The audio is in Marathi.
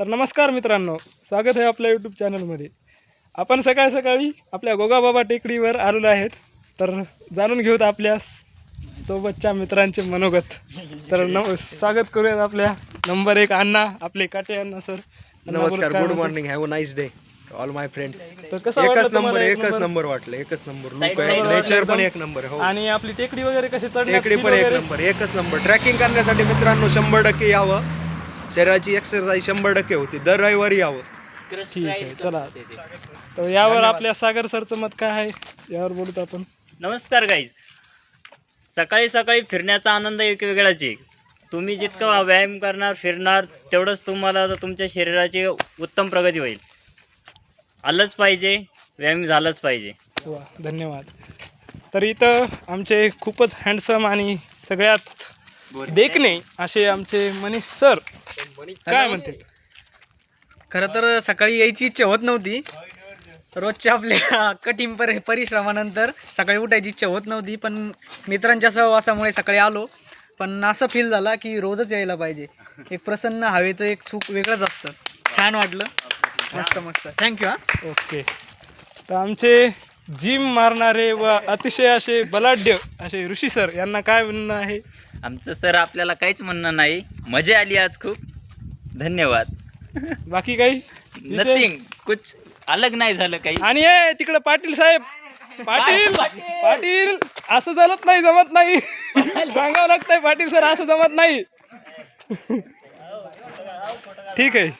तर नमस्कार मित्रांनो, स्वागत आहे आपल्या यूट्यूब चॅनलमध्ये. आपण सकाळी सकाळी आपल्या गोगाबाबा टेकडीवर आलेलो आहेत. तर जाणून घेऊत आपल्या सोबतच्या मित्रांचे मनोगत. तर स्वागत करूयात आपल्या नंबर 1 अण्णा, आपले काटे अण्णा सर. नमस्कार, good morning, have a nice day all my friends. तर कसं वाटलं एकच तुम्हाला? नंबर वाटलं, एकच नंबर. लुक आहे, वाटलं नेचर पण एकदम. एक नंबर. हो, आणि आपली टेकडी वगैरे कशी चढण्यात टेकडी feel पण एक वगैरे? नंबर, एकच नंबर. ट्रॅकिंग करण्यासाठी मित्रांनो 100% यावं. शरीराची एक्सरसाइज 100% होती. दर रविवारी यावं. ठीक आहे, चला. तर यावर आपल्या सागर सरचं मत काय आहे, यावर बोलूत आपण. नमस्कार गाईज. सकाळी सकाळी फिरण्याचा आनंद एक वेगळाच आहे. तुम्ही जितकं व्यायाम करणार, फिरणार, तेवढंच तुम्हाला तुमच्या शरीराची उत्तम प्रगती होईल. आलंच पाहिजे, व्यायाम झालंच पाहिजे. वा, धन्यवाद. तर इथं आमचे खूपच हँडसम आणि सगळ्यात देखणे असे आमचे मनीष सर काय म्हणते. खरं तर सकाळी यायची इच्छा होत नव्हती. रोजच्या आपल्या कठीण परिश्रमानंतर सकाळी उठायची इच्छा होत नव्हती, पण मित्रांच्या सहवासामुळे सकाळी आलो. पण असं फील झाला की रोजच यायला पाहिजे. एक प्रसन्न हवेचं एक सुख वेगळंच असतं. छान वाटलं. मस्त मस्त, थँक्यू. ओके. तर आमचे जिम मारणारे व अतिशय असे बलाढ्य असे ऋषी सर यांना काय म्हणणं आहे. आमचं सर आपल्याला काहीच म्हणणं नाही. मजा आली आज खूप. धन्यवाद. बाकी काही विषय? नथिंग, कुछ अलग नाही झालं काही. आणि तिकडं पाटील साहेब, पाटील असं चालत नाही, जमत नाही. सांगावं लागतंय पाटील सर, असं जमत नाही. ठीक आहे.